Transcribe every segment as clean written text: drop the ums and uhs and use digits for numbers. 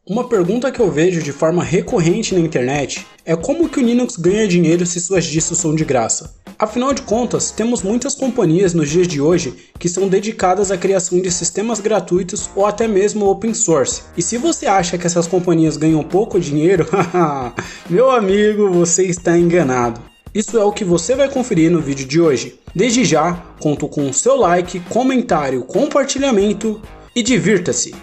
Uma pergunta que eu vejo de forma recorrente na internet é como que o Linux ganha dinheiro se suas distros são de graça. Afinal de contas, temos muitas companhias nos dias de hoje que são dedicadas à criação de sistemas gratuitos ou até mesmo open source. E se você acha que essas companhias ganham pouco dinheiro, meu amigo, você está enganado. Isso é o que você vai conferir no vídeo de hoje. Desde já, conto com o seu like, comentário, compartilhamento e divirta-se!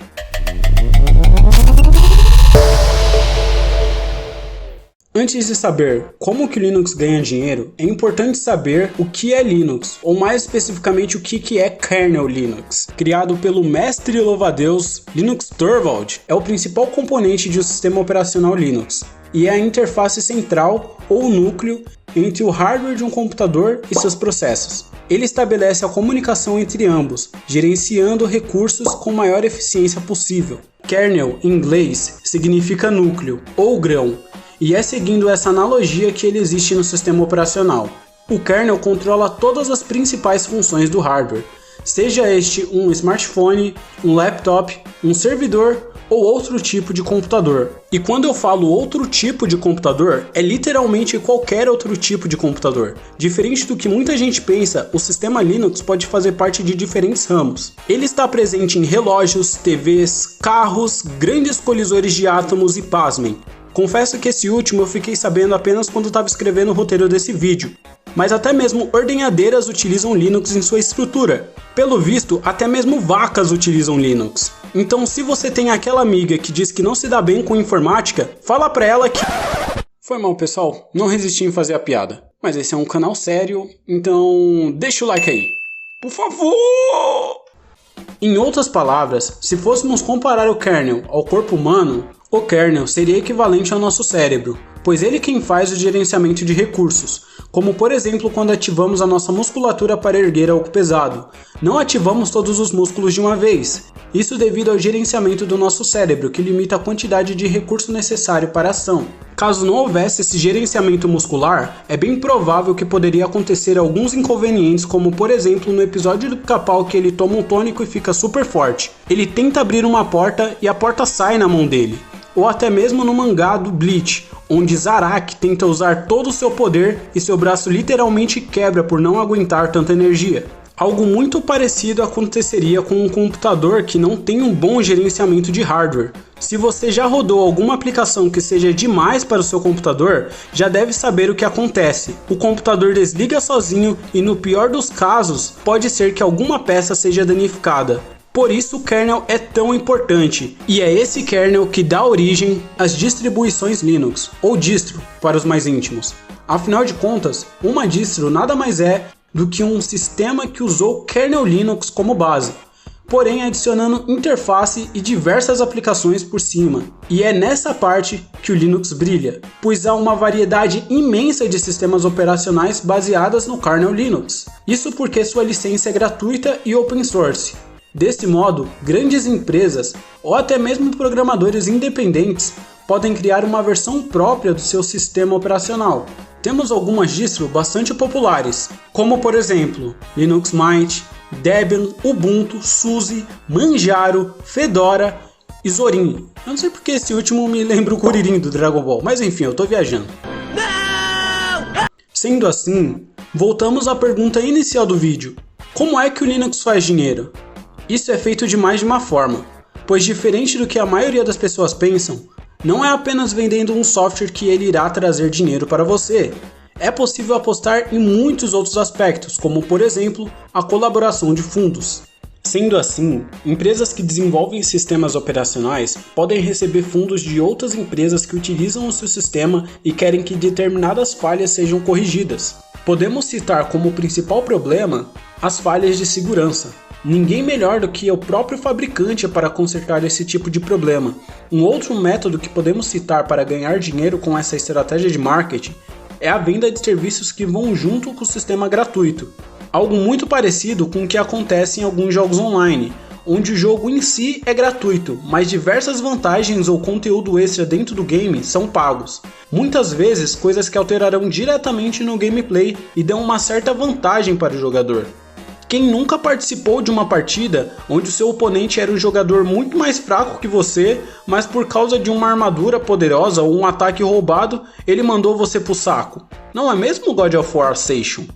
Antes de saber como que o Linux ganha dinheiro, é importante saber o que é Linux, ou mais especificamente o que é kernel Linux. Criado pelo mestre louva-a-Deus Linus Torvalds, é o principal componente de um sistema operacional Linux, e é a interface central ou núcleo entre o hardware de um computador e seus processos. Ele estabelece a comunicação entre ambos, gerenciando recursos com maior eficiência possível. Kernel, em inglês, significa núcleo ou grão, e é seguindo essa analogia que ele existe no sistema operacional. O kernel controla todas as principais funções do hardware, seja este um smartphone, um laptop, um servidor ou outro tipo de computador. E quando eu falo outro tipo de computador, é literalmente qualquer outro tipo de computador. Diferente do que muita gente pensa, o sistema Linux pode fazer parte de diferentes ramos. Ele está presente em relógios, TVs, carros, grandes colisores de átomos e pasmem. Confesso que esse último eu fiquei sabendo apenas quando estava escrevendo o roteiro desse vídeo, mas até mesmo ordenhadeiras utilizam Linux em sua estrutura. Pelo visto, até mesmo vacas utilizam Linux. Então se você tem aquela amiga que diz que não se dá bem com informática, fala pra ela que... Foi mal, pessoal, não resisti em fazer a piada. Mas esse é um canal sério, então deixa o like aí. Por favor! Em outras palavras, se fôssemos comparar o kernel ao corpo humano, o kernel seria equivalente ao nosso cérebro, pois ele é quem faz o gerenciamento de recursos, como por exemplo quando ativamos a nossa musculatura para erguer algo pesado. Não ativamos todos os músculos de uma vez, isso devido ao gerenciamento do nosso cérebro, que limita a quantidade de recurso necessário para a ação. Caso não houvesse esse gerenciamento muscular, é bem provável que poderia acontecer alguns inconvenientes, como por exemplo no episódio do Pica-Pau que ele toma um tônico e fica super forte. Ele tenta abrir uma porta e a porta sai na mão dele. Ou até mesmo no mangá do Bleach, onde Zaraki tenta usar todo o seu poder e seu braço literalmente quebra por não aguentar tanta energia. Algo muito parecido aconteceria com um computador que não tem um bom gerenciamento de hardware. Se você já rodou alguma aplicação que seja demais para o seu computador, já deve saber o que acontece. O computador desliga sozinho e, no pior dos casos, pode ser que alguma peça seja danificada. Por isso o kernel é tão importante, e é esse kernel que dá origem às distribuições Linux, ou distro para os mais íntimos. Afinal de contas, uma distro nada mais é do que um sistema que usou kernel Linux como base, porém adicionando interface e diversas aplicações por cima. E é nessa parte que o Linux brilha, pois há uma variedade imensa de sistemas operacionais baseadas no kernel Linux. Isso porque sua licença é gratuita e open source. Desse modo, grandes empresas ou até mesmo programadores independentes podem criar uma versão própria do seu sistema operacional. Temos algumas distros bastante populares, como por exemplo Linux Mint, Debian, Ubuntu, SUSE, Manjaro, Fedora e Zorin. Eu não sei porque esse último me lembra o Kuririn do Dragon Ball, mas enfim, eu tô viajando. Não! Sendo assim, voltamos à pergunta inicial do vídeo: como é que o Linux faz dinheiro? Isso é feito de mais de uma forma, pois diferente do que a maioria das pessoas pensam, não é apenas vendendo um software que ele irá trazer dinheiro para você. É possível apostar em muitos outros aspectos, como por exemplo, a colaboração de fundos. Sendo assim, empresas que desenvolvem sistemas operacionais podem receber fundos de outras empresas que utilizam o seu sistema e querem que determinadas falhas sejam corrigidas. Podemos citar como principal problema as falhas de segurança. Ninguém melhor do que o próprio fabricante para consertar esse tipo de problema. Um outro método que podemos citar para ganhar dinheiro com essa estratégia de marketing é a venda de serviços que vão junto com o sistema gratuito. Algo muito parecido com o que acontece em alguns jogos online, onde o jogo em si é gratuito, mas diversas vantagens ou conteúdo extra dentro do game são pagos. Muitas vezes coisas que alterarão diretamente no gameplay e dão uma certa vantagem para o jogador. Quem nunca participou de uma partida onde o seu oponente era um jogador muito mais fraco que você, mas por causa de uma armadura poderosa ou um ataque roubado, ele mandou você pro saco? Não é mesmo God of War Ascension?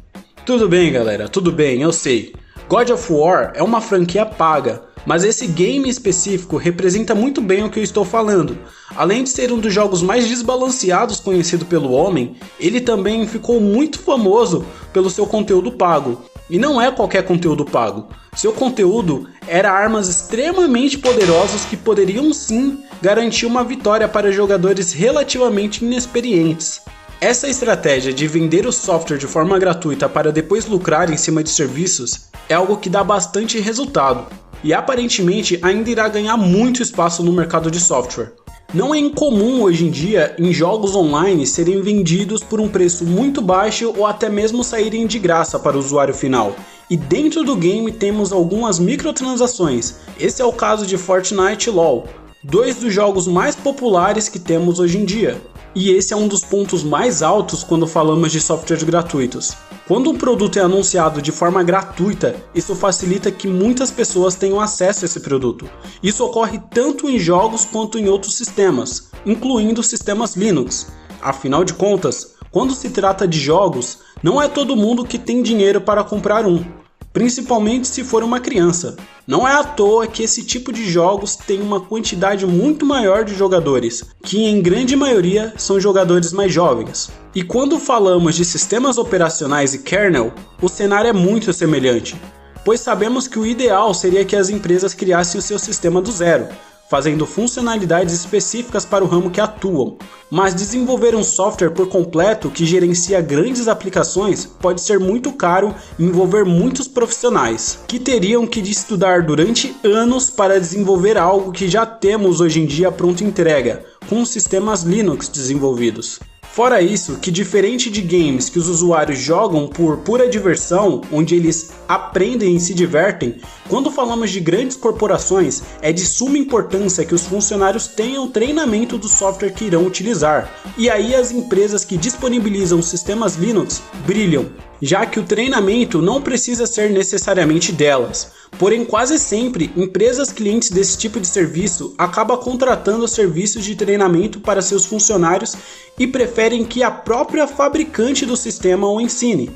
Tudo bem, galera, tudo bem, eu sei. God of War é uma franquia paga, mas esse game específico representa muito bem o que eu estou falando. Além de ser um dos jogos mais desbalanceados conhecido pelo homem, ele também ficou muito famoso pelo seu conteúdo pago. E não é qualquer conteúdo pago. Seu conteúdo era armas extremamente poderosas que poderiam sim garantir uma vitória para jogadores relativamente inexperientes. Essa estratégia de vender o software de forma gratuita para depois lucrar em cima de serviços é algo que dá bastante resultado e aparentemente ainda irá ganhar muito espaço no mercado de software. Não é incomum hoje em dia em jogos online serem vendidos por um preço muito baixo ou até mesmo saírem de graça para o usuário final. E dentro do game temos algumas microtransações. Esse é o caso de Fortnite e LoL, dois dos jogos mais populares que temos hoje em dia. E esse é um dos pontos mais altos quando falamos de softwares gratuitos. Quando um produto é anunciado de forma gratuita, isso facilita que muitas pessoas tenham acesso a esse produto. Isso ocorre tanto em jogos quanto em outros sistemas, incluindo sistemas Linux. Afinal de contas, quando se trata de jogos, não é todo mundo que tem dinheiro para comprar um, principalmente se for uma criança. Não é à toa que esse tipo de jogos tem uma quantidade muito maior de jogadores, que em grande maioria são jogadores mais jovens. E quando falamos de sistemas operacionais e kernel, o cenário é muito semelhante, pois sabemos que o ideal seria que as empresas criassem o seu sistema do zero, fazendo funcionalidades específicas para o ramo que atuam. Mas desenvolver um software por completo que gerencia grandes aplicações pode ser muito caro e envolver muitos profissionais, que teriam que estudar durante anos para desenvolver algo que já temos hoje em dia pronto entrega, com sistemas Linux desenvolvidos. Fora isso, que diferente de games que os usuários jogam por pura diversão, onde eles aprendem e se divertem, quando falamos de grandes corporações, é de suma importância que os funcionários tenham treinamento do software que irão utilizar. E aí as empresas que disponibilizam sistemas Linux brilham, já que o treinamento não precisa ser necessariamente delas. Porém, quase sempre, empresas clientes desse tipo de serviço acabam contratando serviços de treinamento para seus funcionários e preferem que a própria fabricante do sistema o ensine.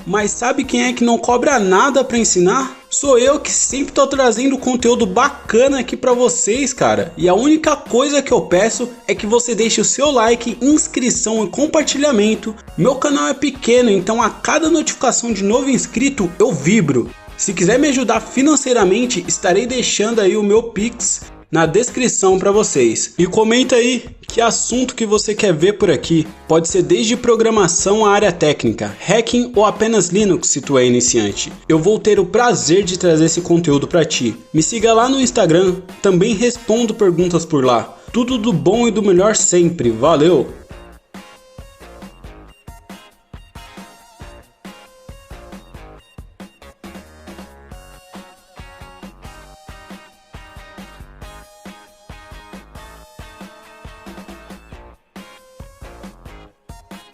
Mas sabe quem é que não cobra nada para ensinar? Sou eu, que sempre tô trazendo conteúdo bacana aqui para vocês, cara. E a única coisa que eu peço é que você deixe o seu like, inscrição e compartilhamento. Meu canal é pequeno, então a cada notificação de novo inscrito eu vibro. Se quiser me ajudar financeiramente, estarei deixando aí o meu Pix na descrição para vocês. E comenta aí que assunto que você quer ver por aqui. Pode ser desde programação à área técnica, hacking ou apenas Linux se tu é iniciante. Eu vou ter o prazer de trazer esse conteúdo para ti. Me siga lá no Instagram, também respondo perguntas por lá. Tudo do bom e do melhor sempre. Valeu!